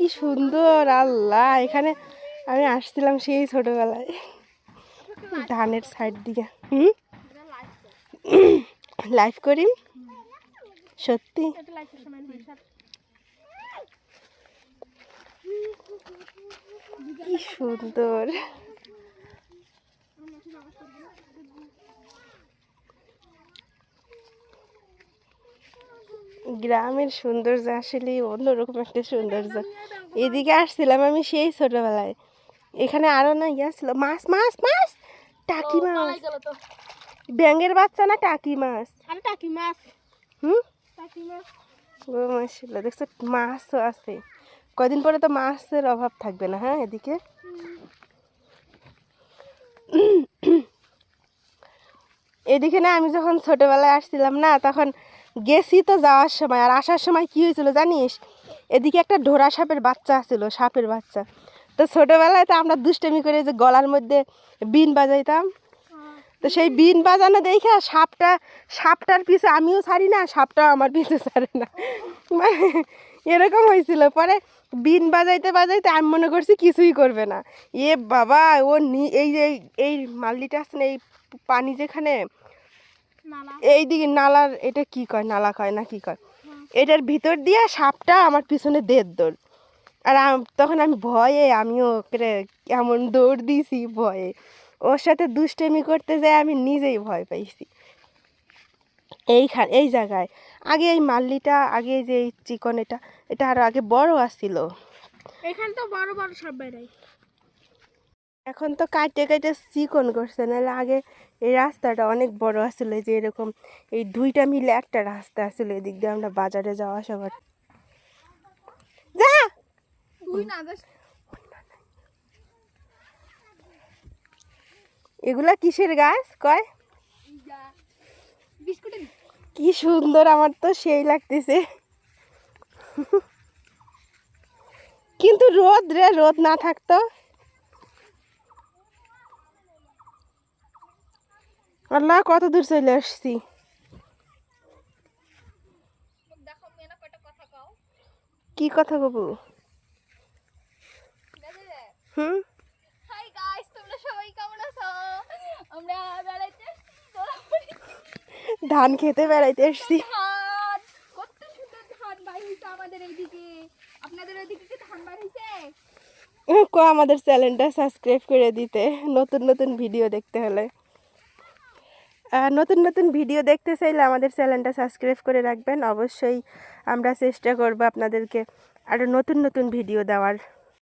কি সুন্দর আল্লাহ। এখানে আমি আসছিলাম সেই ছোটবেলায় ধানের সাইড দিকে। লাইভ করি সত্যি। কি সুন্দর। গ্রামের সৌন্দর্য আসলে অন্যরকম একটা সৌন্দর্য। এদিকে আসছিলাম আমি সেই ছোটবেলায়। এখানে আরো না গিয়েছিল মাছ মাছ মাছ টাকি মাছ, ব্যাঙের বাচ্চা না টাকি মাছ। টাকি মাছ। ও মাশাআল্লাহ, দেখছো মাছও আছে। কদিন পরে তো মাছের অভাব থাকবে না। হ্যাঁ এদিকে এদিকে না আমি যখন ছোটবেলায় আসছিলাম না, তখন গেছি তো যাওয়ার সময়, আর আসার সময় কি হয়েছিল জানিস? এদিকে একটা ঢোড়া সাপের বাচ্চা ছিল, সাপের বাচ্চা। তো ছোটবেলায় তো আমরা দুষ্টামি করে যে গলার মধ্যে বিন বাজাইতাম, তো সেই বিন বাজানো দেখে সাপটার পিছে আমিও ছাড়ি না, সাপটাও আমার পিছে ছাড়ে না, মানে এরকম হয়েছিল। পরে বিন বাজাইতে বাজাইতে আমি মনে করছি কিছুই করবে না। এ বাবা, ও এই এই মাল্লিটা আছে না, এই পানি যেখানে এই দিকে নালার, এটা কি কয়, নালা কয় না কি কয়, এটার ভিতর দিয়ে সাপটা আমার পিছনে দৌড়। আর তখন আমি ভয়ে, আমিও এমন দৌড় দিয়েছি ভয়ে। ওর সাথে দুষ্টেমি করতে যাই আমি নিজেই ভয় পাইছি। এই জায়গায় আগে এই মাল্লিটা, আগে যে এই চিকন, এটা আরো আগে বড় আসছিল। এখানে তো বড় বড় সব বেড়াই। এখন তো কাটে কাটে চিকন করছে, নাহলে আগে এই রাস্তাটা অনেক বড় আসছিল, যে এরকম এই দুইটা মিলে একটা রাস্তা আসছিল। এদিক দিয়ে আমরা বাজারে যাওয়া আসা করি। যা এগুলা কিসের গাছ কয়? কি সুন্দর, আমার তো সেই লাগতেছে। কিন্তু রোদ না থাকতো। আল্লাহ, কত দূর চলে আসছি। কি কথা কব? ধান খেতে বেড়াইতে আসছি। আমাদের চ্যানেলটা সাবস্ক্রাইব করে দিতে, নতুন নতুন ভিডিও দেখতে হলে। নতুন নতুন ভিডিও দেখতে চাইলে আমাদের চ্যানেলটা সাবস্ক্রাইব করে রাখবেন। অবশ্যই আমরা চেষ্টা করব আপনাদেরকে আরও নতুন নতুন ভিডিও দেওয়ার।